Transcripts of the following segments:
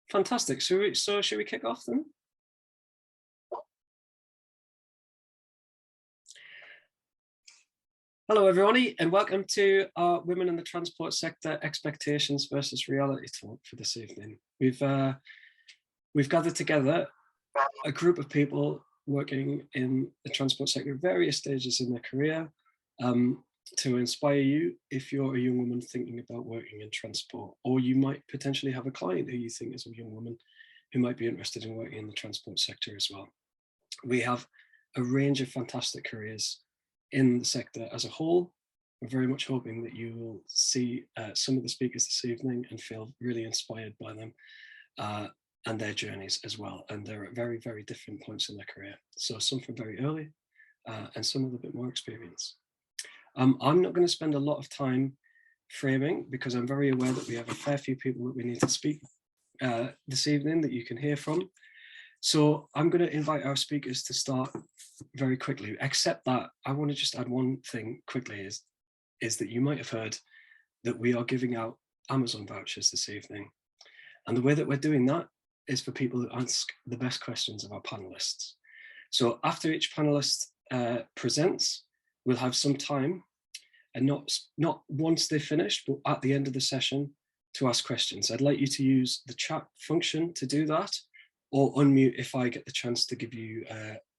Fantastic. So should we kick off then? Hello, everybody, and welcome to our Women in the Transport Sector Expectations versus Reality talk for this evening. We've gathered together a group of people working in the transport sector at various stages in their career to inspire you if you're a young woman thinking about working in transport, or you might potentially have a client who you think is a young woman who might be interested in working in the transport sector as well. We have a range of fantastic careers in the sector as a whole. We're very much hoping that you will see some of the speakers this evening and feel really inspired by them and their journeys as well. And they're at very, very different points in their career. So some from very early and some with a bit more experience. I'm not going to spend a lot of time framing because I'm very aware that we have a fair few people that we need to speak this evening that you can hear from. So I'm going to invite our speakers to start very quickly, except that I want to just add one thing quickly is that you might have heard that we are giving out Amazon vouchers this evening. And the way that we're doing that is for people who ask the best questions of our panelists. So after each panelist presents, we'll have some time, and not once they've finished, but at the end of the session to ask questions. I'd like you to use the chat function to do that, or unmute if I get the chance to give you,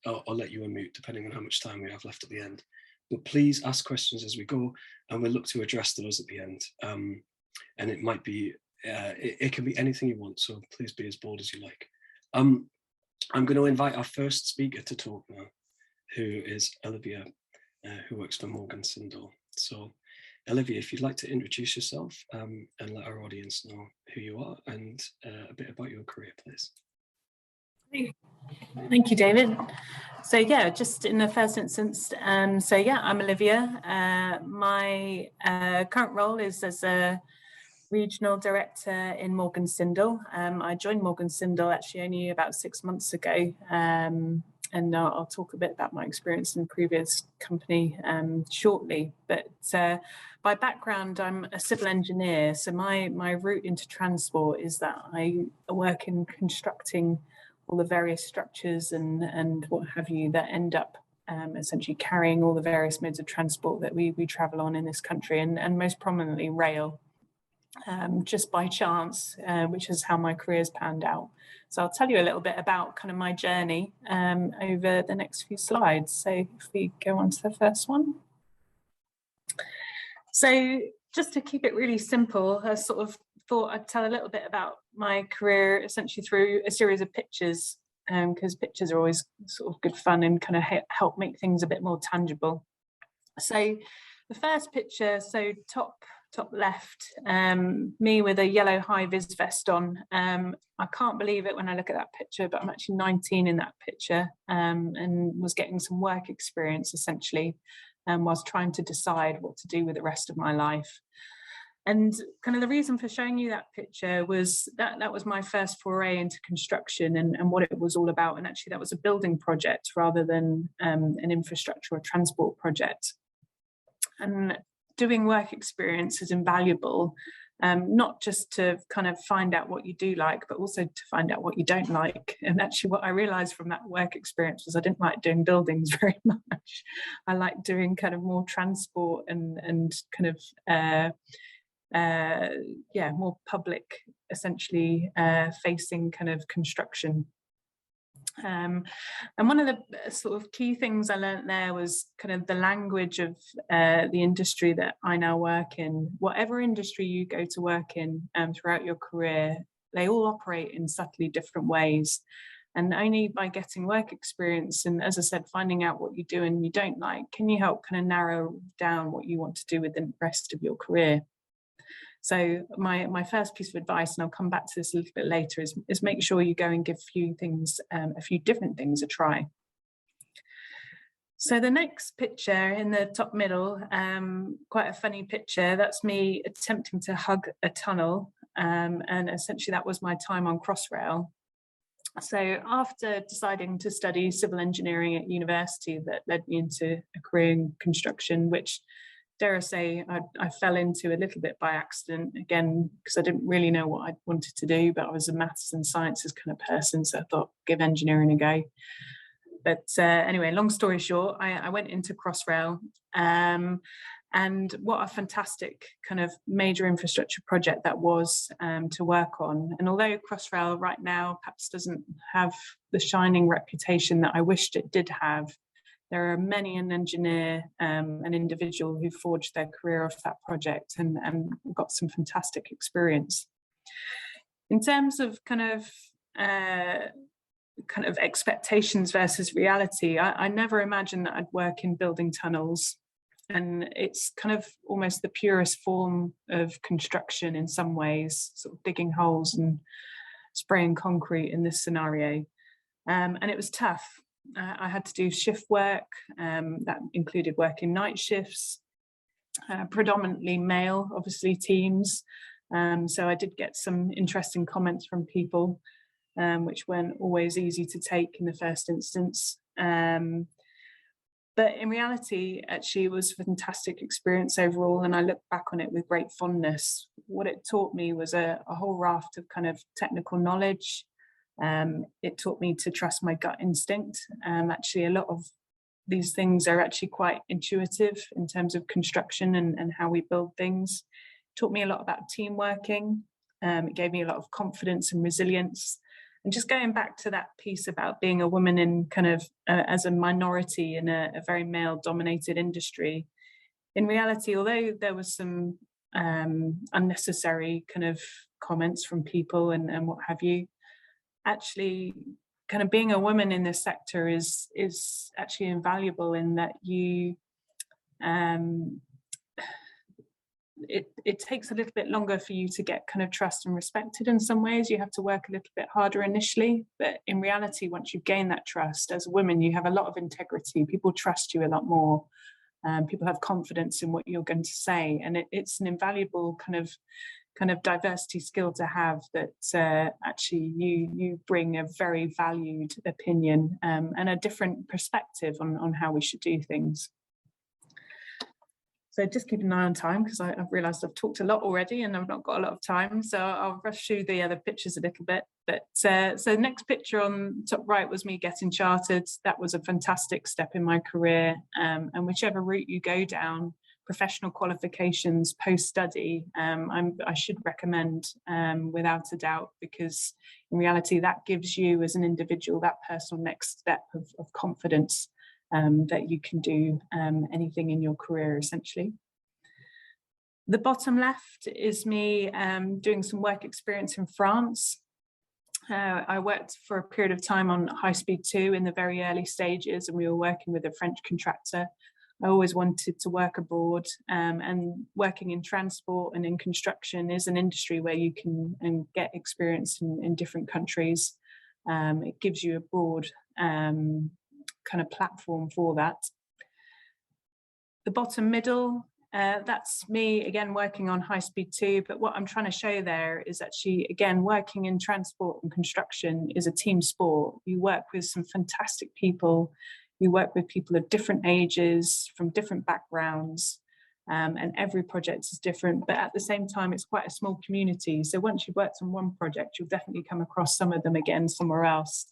or let you unmute, depending on how much time we have left at the end. But please ask questions as we go, and we'll look to address those at the end. And it might be, it can be anything you want, so please be as bold as you like. I'm going to invite our first speaker to talk now, who is Olivia, who works for Morgan Sindall. So Olivia, if you'd like to introduce yourself and let our audience know who you are and a bit about your career, please. Thank you, David. So yeah, just in the first instance, I'm Olivia. My current role is as a regional director in Morgan Sindall. I joined Morgan Sindall actually only about 6 months ago, and I'll talk a bit about my experience in the previous company shortly. But by background, I'm a civil engineer, so my route into transport is that I work in constructing all the various structures and what have you that end up essentially carrying all the various modes of transport that we travel on in this country, and most prominently rail, just by chance, which is how my career's panned out. So I'll tell you a little bit about kind of my journey over the next few slides. So if we go on to the first one. So just to keep it really simple, I sort of thought I'd tell a little bit about my career essentially through a series of pictures, because pictures are always sort of good fun and kind of help make things a bit more tangible. So the first picture, so top left, me with a yellow high-vis vest on. I can't believe it when I look at that picture, but I'm actually 19 in that picture, and was getting some work experience essentially, whilst trying to decide what to do with the rest of my life. And kind of the reason for showing you that picture was that was my first foray into construction and what it was all about. And actually that was a building project rather than an infrastructure or transport project. And doing work experience is invaluable, not just to kind of find out what you do like, but also to find out what you don't like. And actually what I realized from that work experience was I didn't like doing buildings very much. I like doing kind of more transport and kind of more public, essentially facing kind of construction. And one of the sort of key things I learned there was kind of the language of the industry that I now work in. Whatever industry you go to work in throughout your career, they all operate in subtly different ways. And only by getting work experience and, as I said, finding out what you do and you don't like, can you help kind of narrow down what you want to do with the rest of your career. So my first piece of advice, and I'll come back to this a little bit later, is make sure you go and give a few different things a try. So the next picture in the top middle, quite a funny picture. That's me attempting to hug a tunnel, and essentially that was my time on Crossrail. So after deciding to study civil engineering at university, that led me into a career in construction, which dare I say, I fell into a little bit by accident, again, because I didn't really know what I wanted to do, but I was a maths and sciences kind of person, so I thought, give engineering a go. But anyway, long story short, I went into Crossrail, and what a fantastic kind of major infrastructure project that was to work on. And although Crossrail right now perhaps doesn't have the shining reputation that I wished it did have, there are many an engineer, an individual who forged their career off that project and got some fantastic experience. In terms of kind of expectations versus reality, I never imagined that I'd work in building tunnels. And it's kind of almost the purest form of construction in some ways, sort of digging holes and spraying concrete in this scenario. And it was tough. I had to do shift work that included working night shifts, predominantly male, obviously, teams. So I did get some interesting comments from people, which weren't always easy to take in the first instance. But in reality, actually, it was a fantastic experience overall, and I look back on it with great fondness. What it taught me was a whole raft of kind of technical knowledge. It taught me to trust my gut instinct. Actually, a lot of these things are actually quite intuitive in terms of construction and how we build things. It taught me a lot about team working. It gave me a lot of confidence and resilience. And just going back to that piece about being a woman in kind of as a minority in a very male-dominated industry, in reality, although there was some unnecessary kind of comments from people and what have you, actually kind of being a woman in this sector is actually invaluable in that you it takes a little bit longer for you to get kind of trust and respected. In some ways you have to work a little bit harder initially, but in reality, once you gain that trust as a woman, you have a lot of integrity. People trust you a lot more. People have confidence in what you're going to say, and it's an invaluable kind of diversity skill to have, that actually you bring a very valued opinion and a different perspective on how we should do things. So just keep an eye on time, because I've realised I've talked a lot already and I've not got a lot of time, so I'll rush through the other pictures a little bit. But so the next picture on top right was me getting chartered. That was a fantastic step in my career, and whichever route you go down, professional qualifications post-study, I should recommend without a doubt, because in reality that gives you as an individual that personal next step of confidence that you can do anything in your career, essentially. The bottom left is me doing some work experience in France. I worked for a period of time on High Speed 2 in the very early stages, and we were working with a French contractor. I always wanted to work abroad, and working in transport and in construction is an industry where you can get experience in different countries. It gives you a broad kind of platform for that. The bottom middle, that's me again working on High Speed 2, but what I'm trying to show there is actually, again, working in transport and construction is a team sport. You work with some fantastic people. You work with people of different ages, from different backgrounds, and every project is different, but at the same time, it's quite a small community. So once you've worked on one project, you'll definitely come across some of them again somewhere else.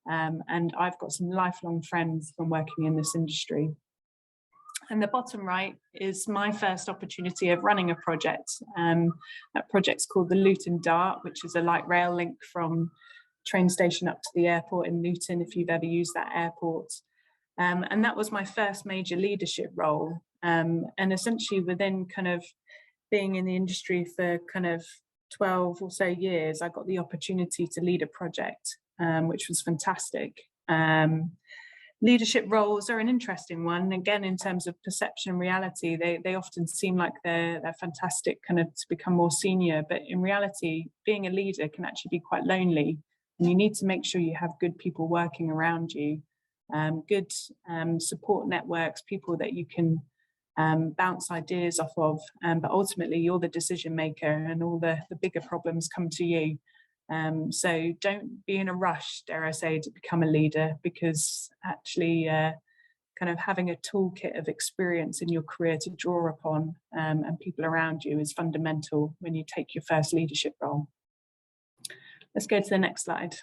And I've got some lifelong friends from working in this industry. And the bottom right is my first opportunity of running a project. That project's called the Luton Dart, which is a light rail link from train station up to the airport in Luton, if you've ever used that airport. And that was my first major leadership role. And essentially within kind of being in the industry for kind of 12 or so years, I got the opportunity to lead a project, which was fantastic. Leadership roles are an interesting one. Again, in terms of perception and reality, they often seem like they're fantastic kind of to become more senior, but in reality, being a leader can actually be quite lonely, and you need to make sure you have good people working around you, good support networks, people that you can bounce ideas off of, but ultimately you're the decision maker and all the bigger problems come to you. So don't be in a rush, dare I say, to become a leader, because actually kind of having a toolkit of experience in your career to draw upon, and people around you is fundamental when you take your first leadership role. Let's go to the next slide.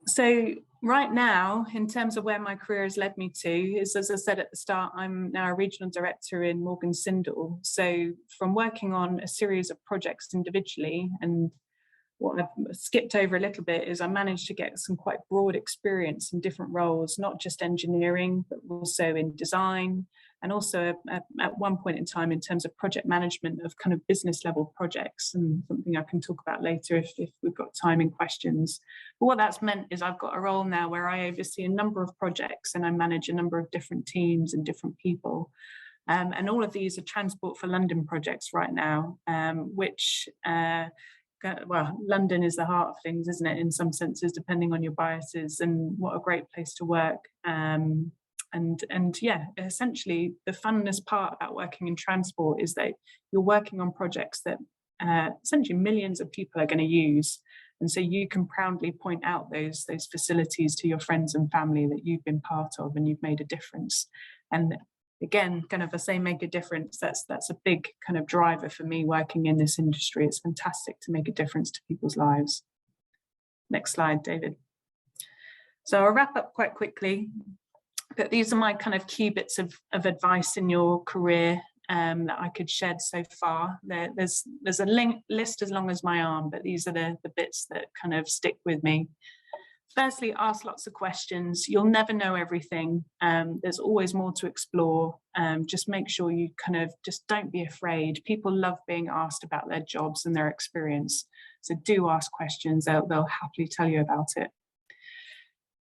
So right now, in terms of where my career has led me to, is, as I said at the start, I'm now a regional director in Morgan Sindall. So from working on a series of projects individually, and what I've skipped over a little bit is I managed to get some quite broad experience in different roles, not just engineering, but also in design, and also at one point in time in terms of project management of kind of business level projects, and something I can talk about later if we've got time in questions. But what that's meant is I've got a role now where I oversee a number of projects and I manage a number of different teams and different people. And all of these are Transport for London projects right now, which well, London is the heart of things, isn't it, in some senses, depending on your biases, and what a great place to work. And yeah, essentially the funnest part about working in transport is that you're working on projects that essentially millions of people are going to use, and so you can proudly point out those facilities to your friends and family that you've been part of and you've made a difference. And again, kind of I say make a difference, that's a big kind of driver for me working in this industry. It's fantastic to make a difference to people's lives. Next slide, David. So I'll wrap up quite quickly, but these are my kind of key bits of advice in your career that I could shed so far. There's a list as long as my arm, but these are the bits that kind of stick with me. Firstly, ask lots of questions. You'll never know everything. There's always more to explore. Just make sure you kind of just don't be afraid. People love being asked about their jobs and their experience. So do ask questions. They'll happily tell you about it.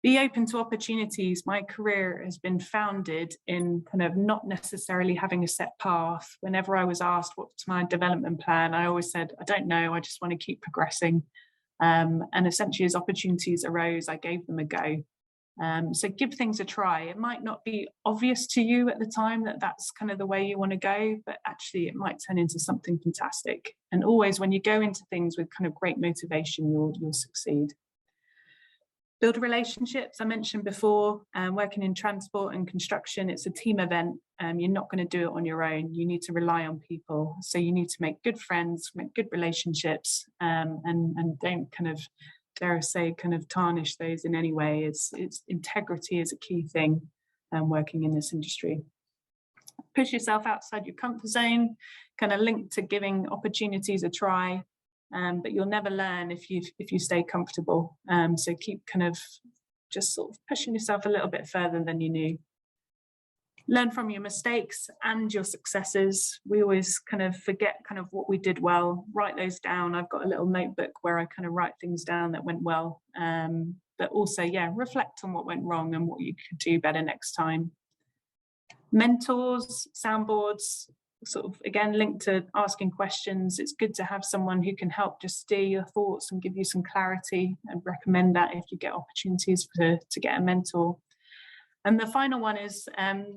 Be open to opportunities. My career has been founded in kind of not necessarily having a set path. Whenever I was asked what's my development plan, I always said, I don't know, I just want to keep progressing. And essentially as opportunities arose, I gave them a go. So give things a try. It might not be obvious to you at the time that that's kind of the way you want to go, but actually it might turn into something fantastic. And always when you go into things with kind of great motivation, you'll succeed. Build relationships. I mentioned before, working in transport and construction, it's a team event. You're not going to do it on your own. You need to rely on people. So you need to make good friends, make good relationships, and don't kind of, dare I say, kind of tarnish those in any way. It's integrity is a key thing working in this industry. Push yourself outside your comfort zone, kind of linked to giving opportunities a try. But you'll never learn if you stay comfortable. So keep kind of just sort of pushing yourself a little bit further than you knew. Learn from your mistakes and your successes. We always kind of forget kind of what we did well. Write those down. I've got a little notebook where I kind of write things down that went well. But also, yeah, reflect on what went wrong and what you could do better next time. Mentors, soundboards, sort of again linked to asking questions. It's good to have someone who can help just steer your thoughts and give you some clarity, and recommend that if you get opportunities to get a mentor. And the final one is,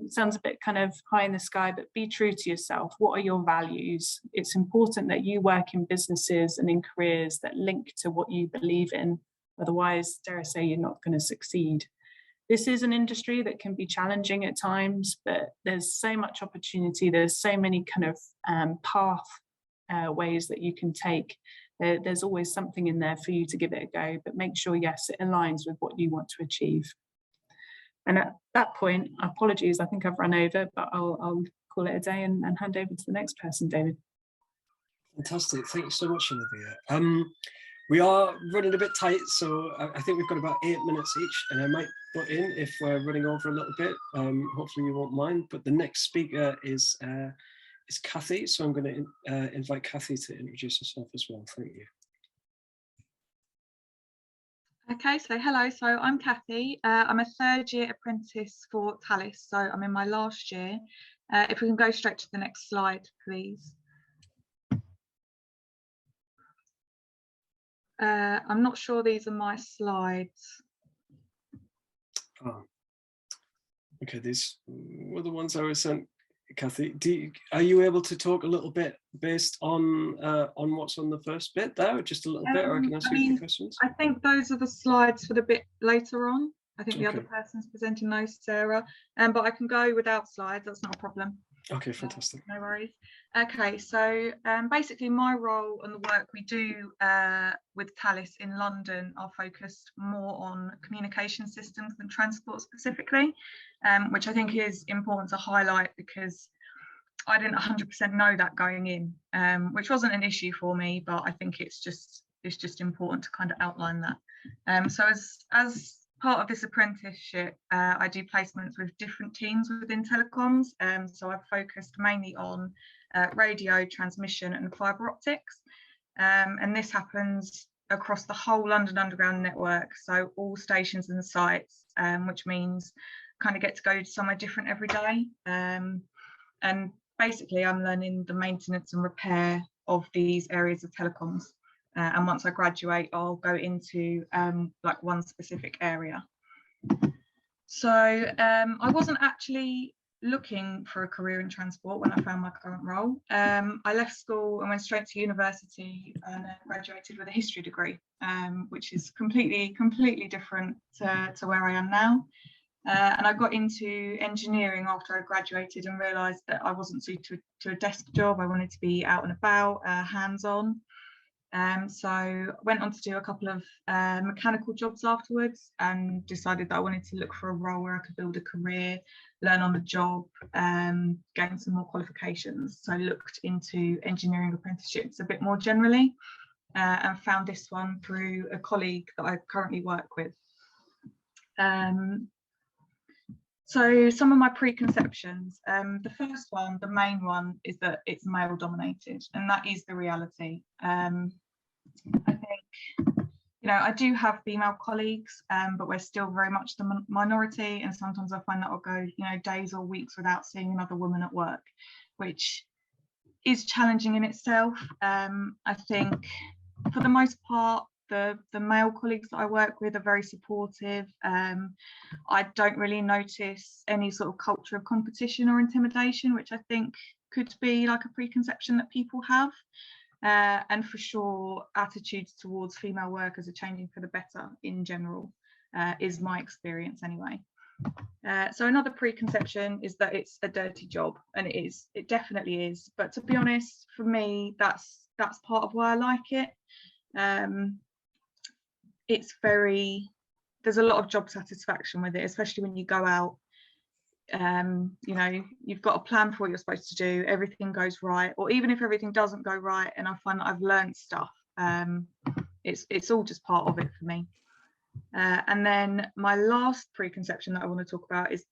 sounds a bit kind of high in the sky, but be true to yourself. What are your values? It's important that you work in businesses and in careers that link to what you believe in. Otherwise, dare I say, you're not going to succeed. This is an industry that can be challenging at times, but there's so much opportunity. There's so many kind of ways that you can take. There's always something in there for you to give it a go, but make sure, yes, it aligns with what you want to achieve. And at that point, apologies, I think I've run over, but I'll call it a day and hand over to the next person, David. Fantastic. Thank you so much, Olivia. We are running a bit tight, so I think we've got about 8 minutes each, and I might butt in if we're running over a little bit. Hopefully you won't mind. But the next speaker is Kathy, so I'm going to invite Kathy to introduce herself as well. Thank you. Okay, so hello, so I'm Kathy. I'm a third-year apprentice for Thales, so I'm in my last year. If we can go straight to the next slide, please. I'm not sure these are my slides. Oh. Okay, these were the ones I was sent, Kathy. Are you able to talk a little bit based on what's on the first bit there, just a little bit, or I can ask you a few questions? I think those are the slides for the bit later on. I think the other person's presenting those, Sarah, but I can go without slides, that's not a problem. Okay, fantastic. No worries. Okay, so basically my role and the work we do with Thales in London are focused more on communication systems than transport specifically, which I think is important to highlight because I didn't 100% know that going in, which wasn't an issue for me, but I think it's just important to kind of outline that. So as part of this apprenticeship, I do placements with different teams within telecoms. So I've focused mainly on radio, transmission and fibre optics. And this happens across the whole London Underground network. So all stations and sites, which means kind of get to go somewhere different every day. And basically I'm learning the maintenance and repair of these areas of telecoms. And once I graduate, I'll go into like one specific area. So I wasn't actually looking for a career in transport when I found my current role. I left school and went straight to university and graduated with a history degree, which is completely different to where I am now. And I got into engineering after I graduated and realised that I wasn't suited to a desk job. I wanted to be out and about, hands-on. So went on to do a couple of mechanical jobs afterwards and decided that I wanted to look for a role where I could build a career, learn on the job, gain some more qualifications. So I looked into engineering apprenticeships a bit more generally and found this one through a colleague that I currently work with. So some of my preconceptions, the first one, the main one, is that it's male dominated, and that is the reality. I think, you know, I do have female colleagues, but we're still very much the minority, and sometimes I find that I'll go, you know, days or weeks without seeing another woman at work, which is challenging in itself. I think for the most part, the male colleagues that I work with are very supportive. I don't really notice any sort of culture of competition or intimidation, which I think could be like a preconception that people have. And for sure, attitudes towards female workers are changing for the better in general, is my experience anyway. So another preconception is that it's a dirty job, and it is. It definitely is. But to be honest, for me, that's part of why I like it. It's there's a lot of job satisfaction with it, especially when you go out. You know, you've got a plan for what you're supposed to do, everything goes right, or even if everything doesn't go right and I find that I've learned stuff, it's all just part of it for me. And then my last preconception that I want to talk about is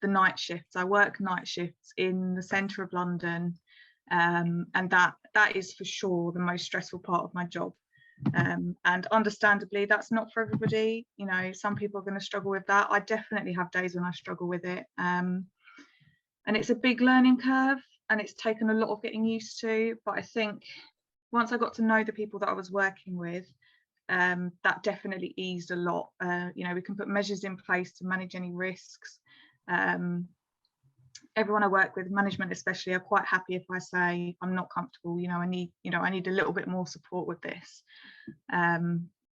the night shifts. I work night shifts in the centre of London, and that is for sure the most stressful part of my job. And understandably, that's not for everybody. You know, some people are going to struggle with that. I definitely have days when I struggle with it, and it's a big learning curve, and it's taken a lot of getting used to. But I think once I got to know the people that I was working with, that definitely eased a lot. You know, we can put measures in place to manage any risks. Everyone I work with, management especially, are quite happy if I say I'm not comfortable, you know, I need a little bit more support with this.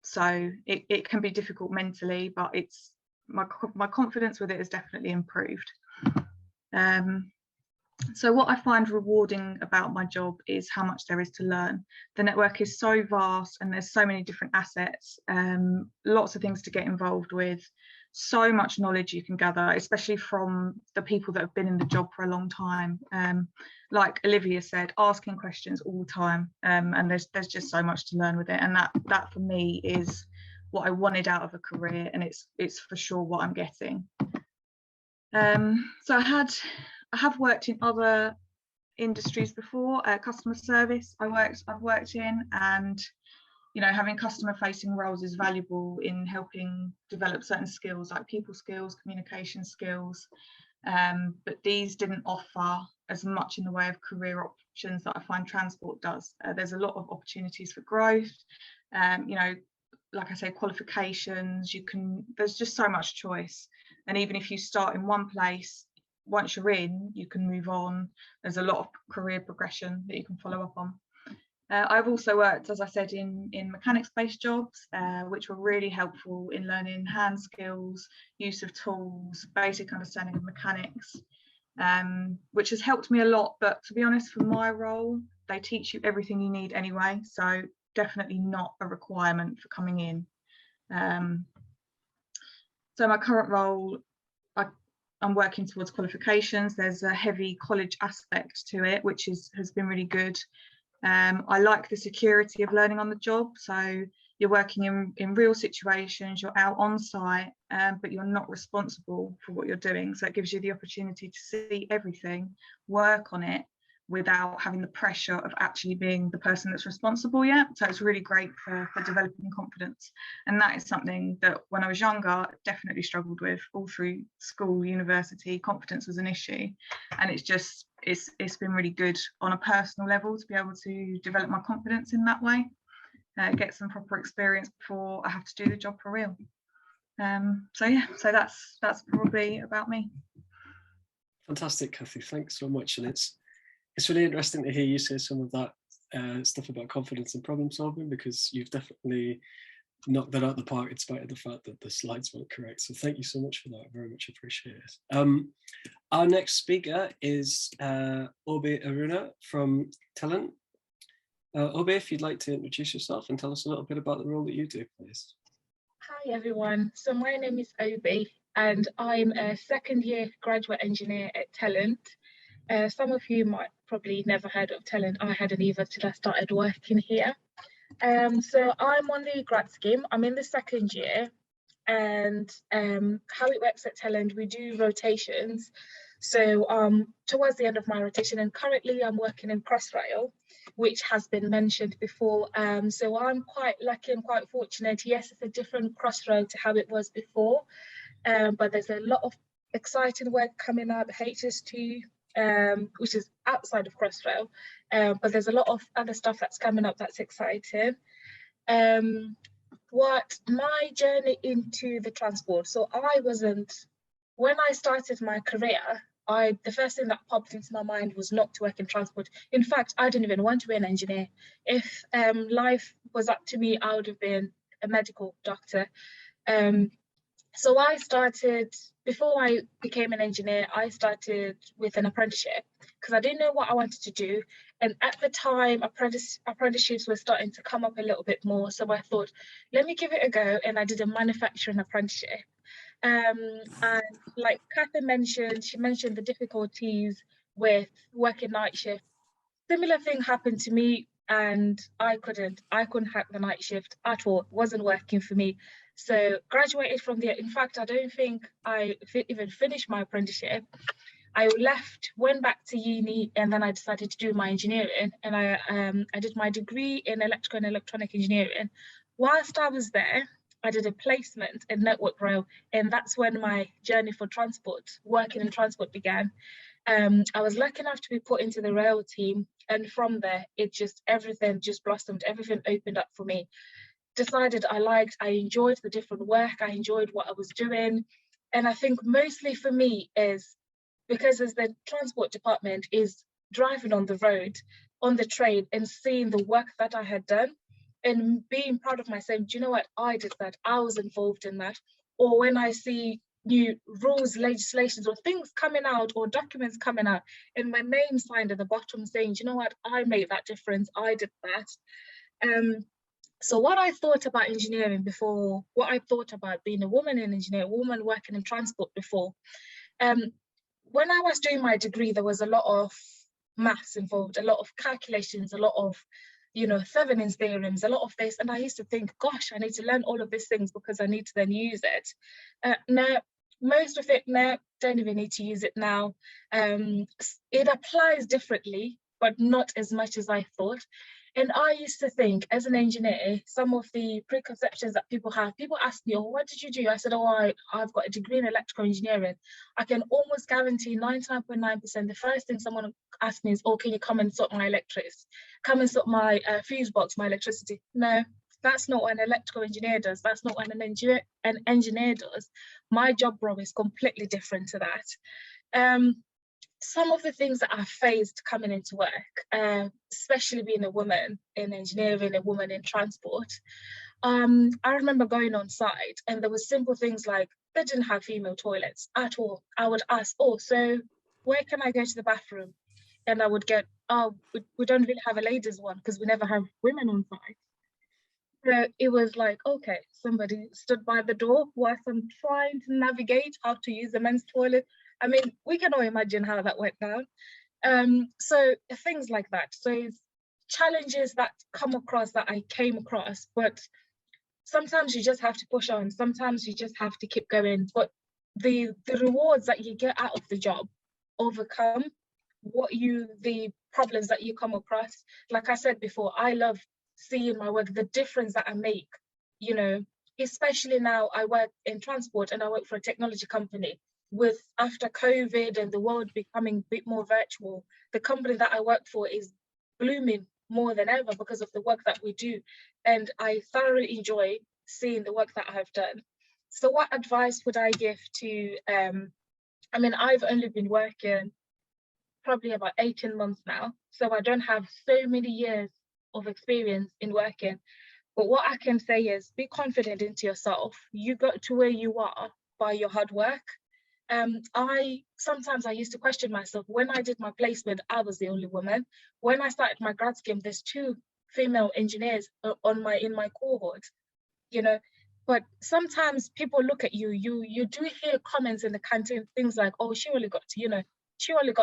So it can be difficult mentally, but it's my confidence with it has definitely improved. So what I find rewarding about my job is how much there is to learn. The network is so vast and there's so many different assets, lots of things to get involved with, so much knowledge you can gather, especially from the people that have been in the job for a long time. Like Olivia said, asking questions all the time, and there's just so much to learn with it, and that for me is what I wanted out of a career, and it's for sure what I'm getting. So I have worked in other industries before. Customer service I've worked in, and you know, having customer facing roles is valuable in helping develop certain skills like people skills, communication skills, but these didn't offer as much in the way of career options that I find transport does. There's a lot of opportunities for growth, you know, like I say, qualifications, there's just so much choice, and even if you start in one place, once you're in, you can move on. There's a lot of career progression that you can follow up on. I've also worked, as I said, in mechanics-based jobs, which were really helpful in learning hand skills, use of tools, basic understanding of mechanics, which has helped me a lot. But to be honest, for my role, they teach you everything you need anyway, so definitely not a requirement for coming in. So my current role, I'm working towards qualifications. There's a heavy college aspect to it, which has been really good. I like the security of learning on the job. So you're working in real situations, you're out on site, but you're not responsible for what you're doing. So it gives you the opportunity to see everything, work on it without having the pressure of actually being the person that's responsible yet. So it's really great for developing confidence. And that is something that when I was younger, definitely struggled with all through school, university. Confidence was an issue. And it's been really good on a personal level to be able to develop my confidence in that way, get some proper experience before I have to do the job for real. So yeah, so that's probably about me. Fantastic, Kathy, thanks so much. And it's really interesting to hear you say some of that stuff about confidence and problem solving, because you've definitely knocked that out of the park in spite of the fact that the slides weren't correct. So thank you so much for that, very much appreciated. Our next speaker is Obe Aruna from Talent. Obe, if you'd like to introduce yourself and tell us a little bit about the role that you do, please. Hi everyone, so my name is Obe and I'm a second year graduate engineer at Talent. Some of you might probably never heard of Talent. I hadn't either till I started working here. So I'm on the grad scheme. I'm in the second year, and how it works at Talent, we do rotations. So towards the end of my rotation, and currently I'm working in Crossrail, which has been mentioned before. So I'm quite lucky and quite fortunate. Yes, it's a different Crossrail to how it was before, but there's a lot of exciting work coming out of HS2. Which is outside of Crossrail, but there's a lot of other stuff that's coming up that's exciting. What my journey into the transport, so when I started my career, the first thing that popped into my mind was not to work in transport. In fact, I didn't even want to be an engineer. If life was up to me, I would have been a medical doctor. So I started, before I became an engineer, I started with an apprenticeship because I didn't know what I wanted to do. And at the time, apprenticeships were starting to come up a little bit more. So I thought, let me give it a go. And I did a manufacturing apprenticeship. And like Kathy mentioned, she mentioned the difficulties with working night shift. Similar thing happened to me, and I couldn't hack the night shift at all. It wasn't working for me. So graduated from there. In fact, I don't think I even finished my apprenticeship. I left, went back to uni, and then I decided to do my engineering. And I did my degree in electrical and electronic engineering. Whilst I was there, I did a placement in Network Rail, and that's when my journey for transport, working in transport, began. I was lucky enough to be put into the rail team, and from there, everything just blossomed. Everything opened up for me. Decided I enjoyed the different work, I enjoyed what I was doing. And I think mostly for me is because as the transport department is driving on the road, on the train, and seeing the work that I had done and being proud of myself. Do you know what? I did that, I was involved in that. Or when I see new rules, legislations, or things coming out, or documents coming out, and my name signed at the bottom saying, do you know what? I made that difference, I did that. So what I thought about engineering before, what I thought about being a woman in engineering, a woman working in transport before, when I was doing my degree, there was a lot of maths involved, a lot of calculations, a lot of, Thevenin's theorems, a lot of this. And I used to think, gosh, I need to learn all of these things because I need to then use it. No, most of it, no, don't even need to use it now. It applies differently, but not as much as I thought. And I used to think, as an engineer, some of the preconceptions that people have, people ask me, oh, what did you do? I said, oh, I've got a degree in electrical engineering. I can almost guarantee 99.9% the first thing someone asks me is, oh, can you come and sort my electrics? Come and sort my fuse box, my electricity. No, that's not what an electrical engineer does. That's not what an engineer does. My job role is completely different to that. some of the things that I faced coming into work, especially being a woman in engineering, a woman in transport, I remember going on site and there were simple things like they didn't have female toilets at all. I would ask, oh, so where can I go to the bathroom? And I would get, oh, we don't really have a ladies one because we never have women on site. So it was like, okay, somebody stood by the door whilst I'm trying to navigate how to use the men's toilet. I mean, we can all imagine how that went down. So things like that. So it's challenges that come across that I came across, but sometimes you just have to push on. Sometimes you just have to keep going. But the rewards that you get out of the job overcome the problems that you come across. Like I said before, I love seeing my work, the difference that I make, you know, especially now I work in transport and I work for a technology company. With after COVID and the world becoming a bit more virtual, the company that I work for is blooming more than ever because of the work that we do. And I thoroughly enjoy seeing the work that I've done. So what advice would I give to, I mean, I've only been working probably about 18 months now, so I don't have so many years of experience in working. But what I can say is be confident into yourself. You got to where you are by your hard work. Sometimes I used to question myself. When I did my placement, I was the only woman. When I started my grad scheme, there's 2 female engineers in my cohort, you know. But sometimes people look at you, you do hear comments in the canteen, things like, oh, she only got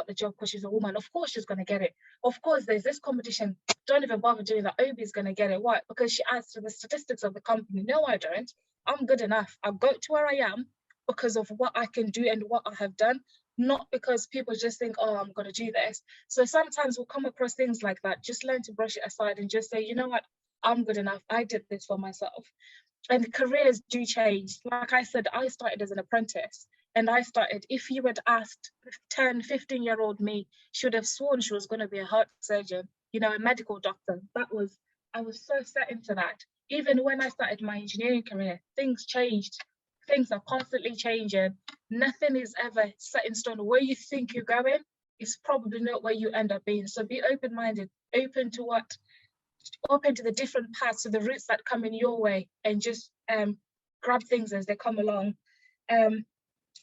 the job because she's a woman. Of course she's going to get it. Of course there's this competition. Don't even bother doing that. Obi's going to get it. Why? Because she adds to the statistics of the company. No, I don't. I'm good enough. I got to where I am because of what I can do and what I have done, not because people just think, oh, I'm going to do this. So sometimes we'll come across things like that. Just learn to brush it aside and just say, you know what? I'm good enough. I did this for myself. And careers do change. Like I said, I started as an apprentice. And I started, if you had asked 10, 15-year-old me, she would have sworn she was going to be a heart surgeon, you know, a medical doctor. I was so set into that. Even when I started my engineering career, things changed. Things are constantly changing. Nothing is ever set in stone. Where you think you're going is probably not where you end up being. So be open-minded, open to the different paths, to the routes that come in your way, and just grab things as they come along.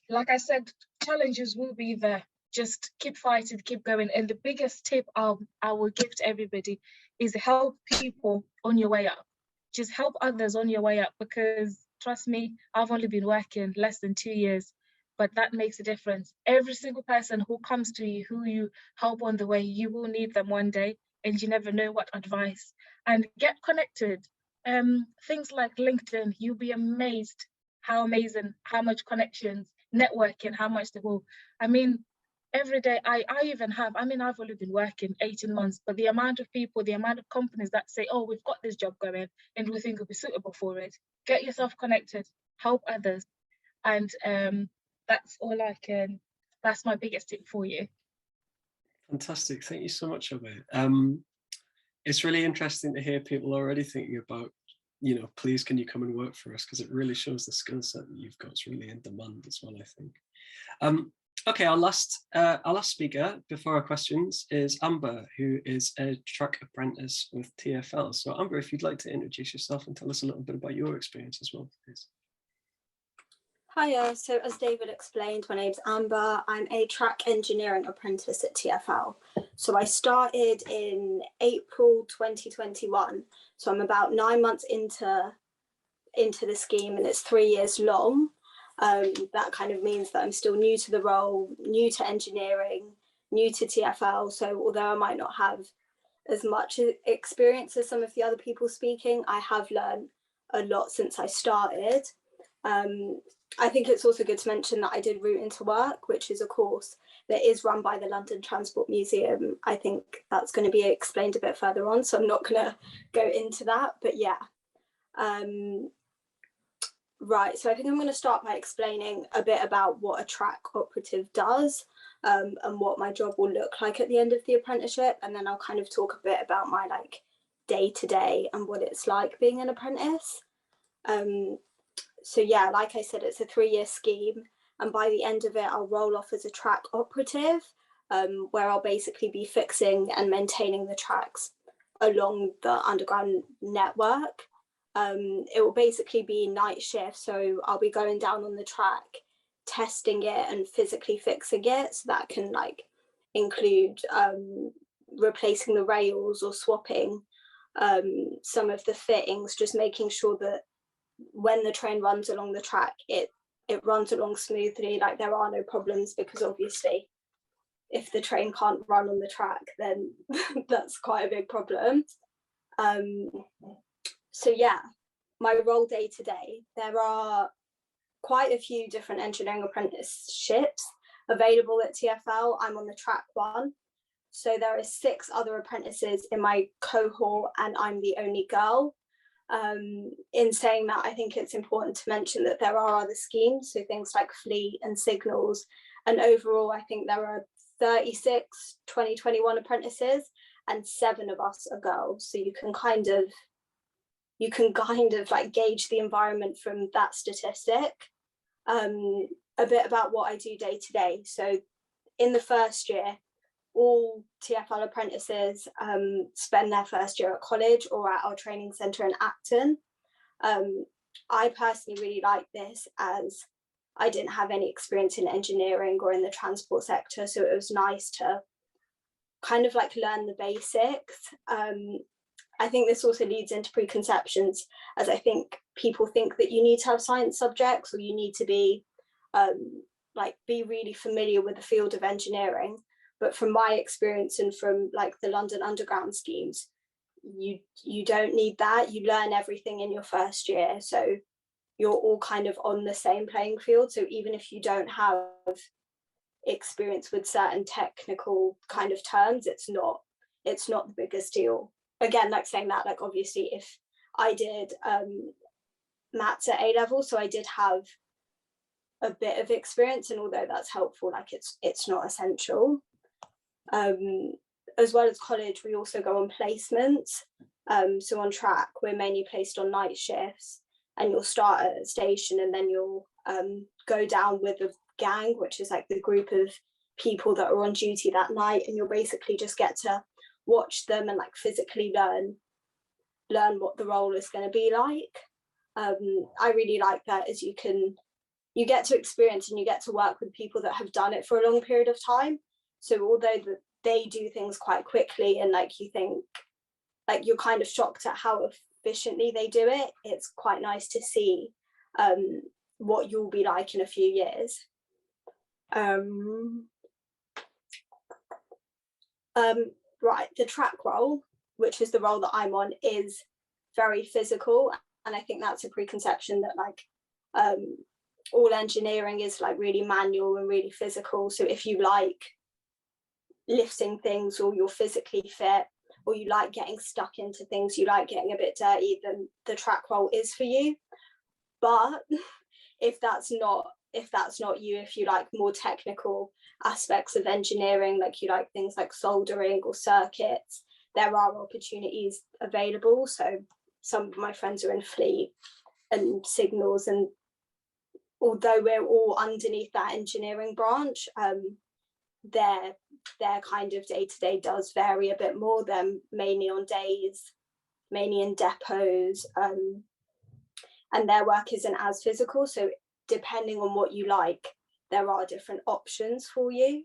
Like I said, challenges will be there. Just keep fighting, keep going. And the biggest tip I will give to everybody is help people on your way up. Just help others on your way up, because trust me, I've only been working less than 2 years, but that makes a difference. Every single person who comes to you, who you help on the way, you will need them one day, and you never know what advice. And get connected. Things like LinkedIn, you'll be amazed how amazing, how much connections, networking, how much they will. I mean, every day I've only been working 18 months, but the amount of people, the amount of companies that say, oh, we've got this job going and we think it'll be suitable for it. Get yourself connected, help others. And that's my biggest tip for you. Fantastic. Thank you so much, Obi. It's really interesting to hear people already thinking about, you know, please can you come and work for us, because it really shows the skill set that you've got is really in demand as well, I think. Okay, our last speaker before our questions is Amber, who is a track apprentice with TfL. So Amber, if you'd like to introduce yourself and tell us a little bit about your experience as well, please. Hiya, so as David explained, my name's Amber. I'm a track engineering apprentice at TfL. So I started in April 2021. So I'm about 9 months into the scheme, and it's 3 years long. That kind of means that I'm still new to the role, new to engineering, new to TfL. So although I might not have as much experience as some of the other people speaking, I have learned a lot since I started. I think it's also good to mention that I did Route into Work, which is a course that is run by the London Transport Museum. I think that's going to be explained a bit further on, so I'm not going to go into that, but yeah. Right, so I think I'm going to start by explaining a bit about what a track operative does, and what my job will look like at the end of the apprenticeship, and then I'll kind of talk a bit about my day-to-day and what it's like being an apprentice. So yeah, like I said, it's a 3-year scheme, and by the end of it, I'll roll off as a track operative. where I'll basically be fixing and maintaining the tracks along the underground network. It will basically be night shift, so I'll be going down on the track, testing it and physically fixing it. So that can like include replacing the rails or swapping some of the fittings, just making sure that when the train runs along the track, it runs along smoothly, like there are no problems, because obviously if the train can't run on the track, then that's quite a big problem. So yeah, my role day to day, there are quite a few different engineering apprenticeships available at TfL. I'm on the track one. So there are 6 other apprentices in my cohort and I'm the only girl. In saying that, I think it's important to mention that there are other schemes, so things like fleet and signals. And overall, I think there are 36 2021 apprentices and 7 of us are girls. So you can kind of like gauge the environment from that statistic. A bit about what I do day to day. So in the first year, all TfL apprentices spend their first year at college or at our training centre in Acton. I personally really like this, as I didn't have any experience in engineering or in the transport sector, so it was nice to kind of like learn the basics. I think this also leads into preconceptions, as I think people think that you need to have science subjects or you need to be be really familiar with the field of engineering. But from my experience and from like the London Underground schemes, you don't need that. You learn everything in your first year, so you're all kind of on the same playing field. So even if you don't have experience with certain technical kind of terms, it's not the biggest deal. Again, like saying that, like obviously if I did maths at A-level, so I did have a bit of experience, and although that's helpful, like it's not essential. As well as college, we also go on placements. So on track, we're mainly placed on night shifts, and you'll start at a station and then you'll go down with a gang, which is like the group of people that are on duty that night, and you'll basically just get to watch them and like physically learn what the role is going to be like. I really like that, as you get to experience and you get to work with people that have done it for a long period of time. So although they do things quite quickly and like you think, like you're kind of shocked at how efficiently they do it, it's quite nice to see what you'll be like in a few years. Right, the track role, which is the role that I'm on, is very physical, and I think that's a preconception that like all engineering is like really manual and really physical. So if you like lifting things, or you're physically fit, or you like getting stuck into things, you like getting a bit dirty, then the track role is for you. But if that's not you, if you like more technical aspects of engineering, like you like things like soldering or circuits, there are opportunities available. So some of my friends are in fleet and signals, and although we're all underneath that engineering branch, their kind of day-to-day does vary a bit more. They're mainly on days, mainly in depots, and their work isn't as physical. So depending on what you like, there are different options for you.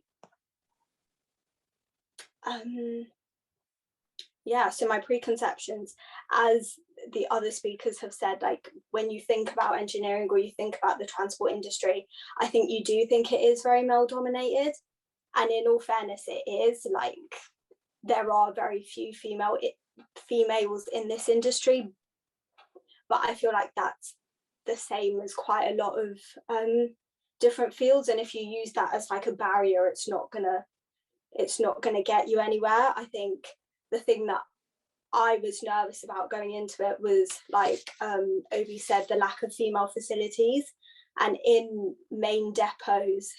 Yeah, so my preconceptions, as the other speakers have said, like when you think about engineering or you think about the transport industry, I think you do think it is very male dominated. And in all fairness, it is. Like there are very few females in this industry, but I feel like that's the same as quite a lot of different fields. And if you use that as like a barrier, it's not gonna get you anywhere. I think the thing that I was nervous about going into it was, like Obi said, the lack of female facilities. And in main depots,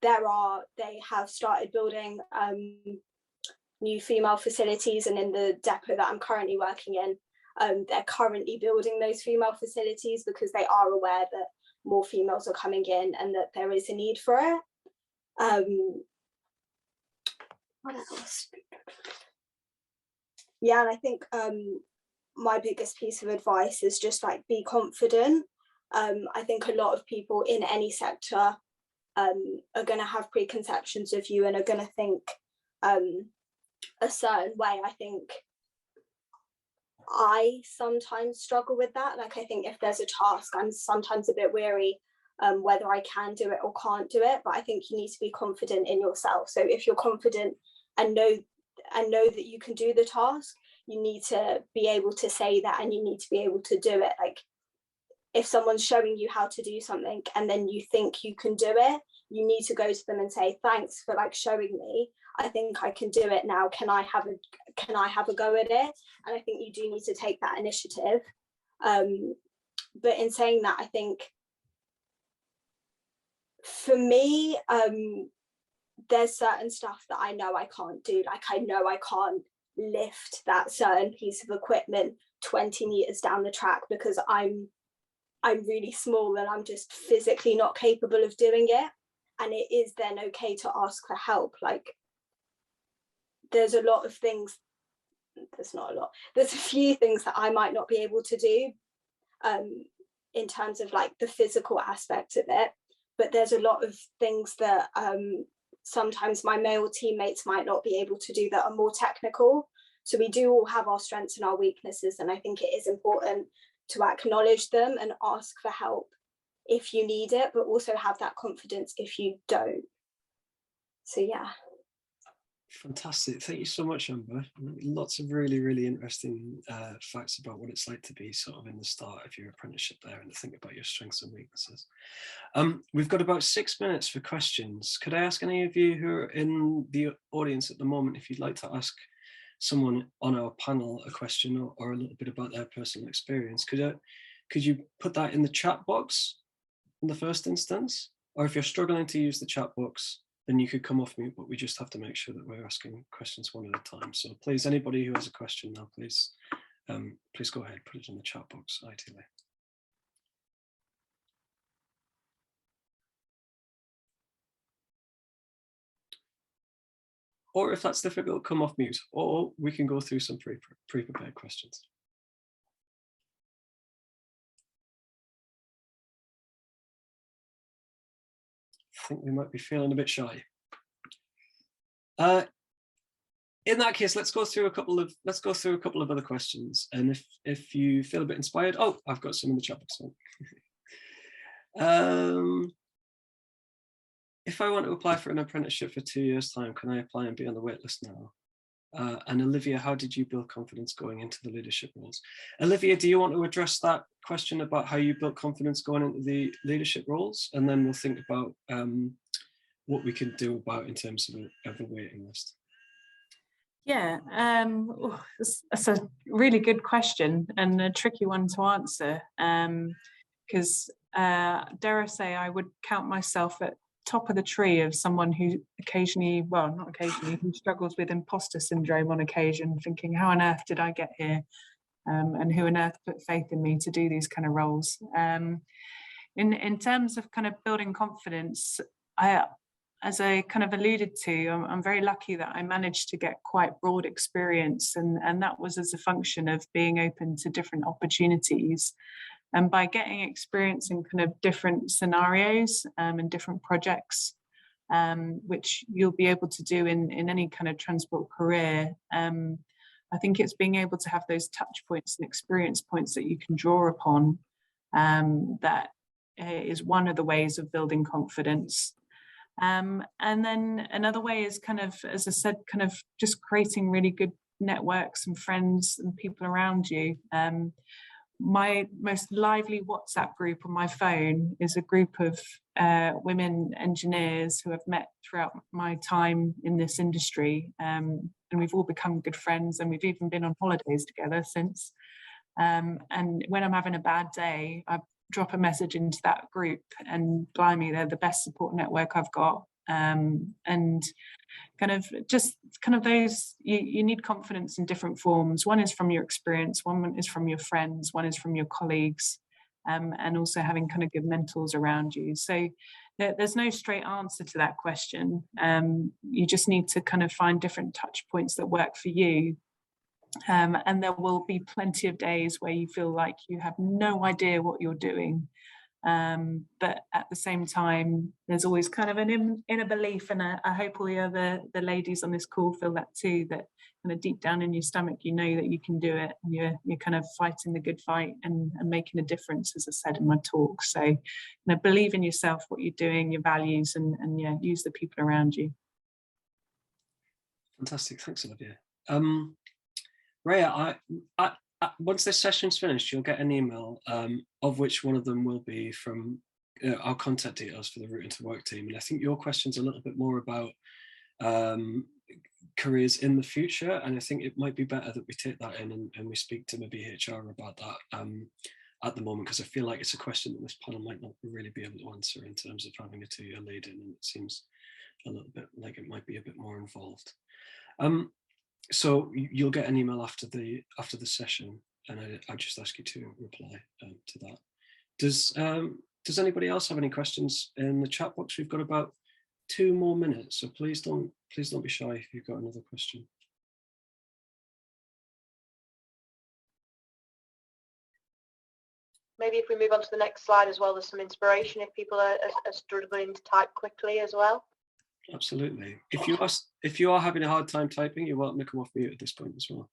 they have started building new female facilities, and in the depot that I'm currently working in, they're currently building those female facilities because they are aware that more females are coming in and that there is a need for it. What else? Yeah, and I think my biggest piece of advice is just like be confident. I think a lot of people in any sector are going to have preconceptions of you and are going to think a certain way. I think I sometimes struggle with that. Like, I think if there's a task, I'm sometimes a bit wary whether I can do it or can't do it. But I think you need to be confident in yourself. So if you're confident and know that you can do the task, you need to be able to say that, and you need to be able to do it. Like, if someone's showing you how to do something and then you think you can do it, you need to go to them and say, thanks for like showing me. I think I can do it now. Can I have a go at it? And I think you do need to take that initiative. But in saying that, I think for me, there's certain stuff that I know I can't do. Like, I know I can't lift that certain piece of equipment 20 meters down the track because I'm really small and I'm just physically not capable of doing it. And it is then okay to ask for help. Like, there's a lot of things, there's a few things that I might not be able to do in terms of like the physical aspect of it, but there's a lot of things that sometimes my male teammates might not be able to do that are more technical. So we do all have our strengths and our weaknesses, and I think it is important to acknowledge them and ask for help if you need it, but also have that confidence if you don't. So yeah. Fantastic. Thank you so much, Amber. Lots of really, really interesting facts about what it's like to be sort of in the start of your apprenticeship there and to think about your strengths and weaknesses. We've got about 6 minutes for questions. Could I ask any of you who are in the audience at the moment, if you'd like to ask someone on our panel a question or a little bit about their personal experience, could you put that in the chat box in the first instance? Or if you're struggling to use the chat box, then you could come off mute, but we just have to make sure that we're asking questions one at a time. So please, anybody who has a question now, please go ahead, put it in the chat box, ideally. Or if that's difficult, come off mute, or we can go through some pre-prepared questions. I think we might be feeling a bit shy. In that case, let's go through a couple of other questions, and if you feel a bit inspired, oh, I've got some in the chat box. If I want to apply for an apprenticeship for 2 years' time, can I apply and be on the wait list now? And Olivia, how did you build confidence going into the leadership roles? Olivia, do you want to address that question about how you built confidence going into the leadership roles? And then we'll think about what we can do about in terms of a waiting list. Yeah, that's a really good question and a tricky one to answer, because dare I say, I would count myself at top of the tree of someone who who struggles with imposter syndrome on occasion, thinking, how on earth did I get here? And who on earth put faith in me to do these kind of roles? In terms of kind of building confidence, as I kind of alluded to, I'm very lucky that I managed to get quite broad experience, and that was as a function of being open to different opportunities. And by getting experience in kind of different scenarios and different projects, which you'll be able to do in any kind of transport career, I think it's being able to have those touch points and experience points that you can draw upon that is one of the ways of building confidence. And then another way is kind of, as I said, kind of just creating really good networks and friends and people around you. My most lively WhatsApp group on my phone is a group of women engineers who I've met throughout my time in this industry, and we've all become good friends, and we've even been on holidays together since. And when I'm having a bad day, I drop a message into that group, and blimey, they're the best support network I've got. And kind of those, you need confidence in different forms. One is from your experience, one is from your friends, one is from your colleagues, and also having kind of good mentors around you. So there's no straight answer to that question. You just need to kind of find different touch points that work for you. And there will be plenty of days where you feel like you have no idea what you're doing. But at the same time, there's always kind of an inner belief, and I hope all the ladies on this call feel that too, that kind of deep down in your stomach, you know that you can do it, and you're kind of fighting the good fight and making a difference, as I said in my talk. So, you know, believe in yourself, what you're doing, your values, and yeah, use the people around you. Fantastic, thanks, Olivia. Rhea, once this session's finished, you'll get an email of which one of them will be from our contact details for the Route Into Work team. And I think your question's a little bit more about careers in the future. And I think it might be better that we take that in and we speak to maybe HR about that at the moment, because I feel like it's a question that this panel might not really be able to answer in terms of having a 2-year lead in, and it seems a little bit like it might be a bit more involved. So you'll get an email after the session, and I just ask you to reply to that. Does anybody else have any questions in the chat box? We've got about 2 more minutes, so please don't be shy if you've got another question. Maybe if we move on to the next slide as well, there's some inspiration if people are struggling to type quickly as well. Absolutely. If you are having a hard time typing, you're welcome to come off mute at this point as well.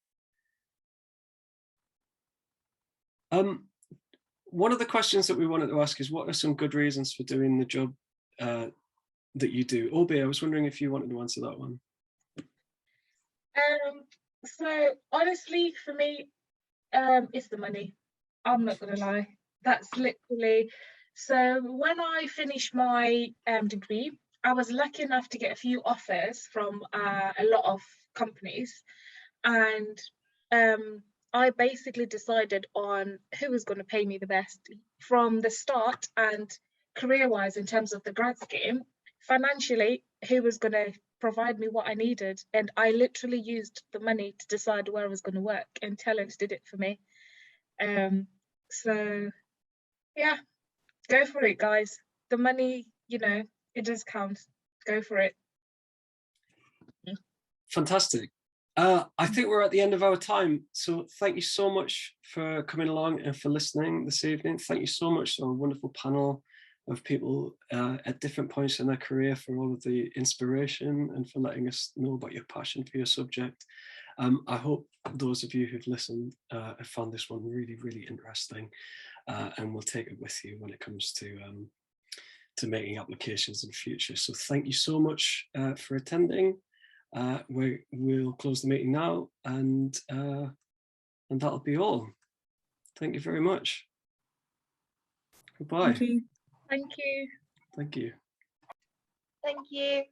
One of the questions that we wanted to ask is, what are some good reasons for doing the job that you do? Obi, I was wondering if you wanted to answer that one. So honestly, for me, it's the money. I'm not gonna lie. That's literally. So when I finished my degree, I was lucky enough to get a few offers from a lot of companies, and I basically decided on who was going to pay me the best from the start, and career-wise in terms of the grad scheme, financially, who was going to provide me what I needed. And I literally used the money to decide where I was going to work, and Telus did it for me. So yeah, go for it, guys. The money, you know, it does count. Go for it. Fantastic. I think we're at the end of our time. So thank you so much for coming along and for listening this evening. Thank you so much to our wonderful panel of people at different points in their career for all of the inspiration and for letting us know about your passion for your subject. I hope those of you who've listened have found this one really, really interesting, and will take it with you when it comes to making applications in the future. So thank you so much for attending. We'll close the meeting now, and that'll be all. Thank you very much. Goodbye. Thank you. Thank you. Thank you. Thank you.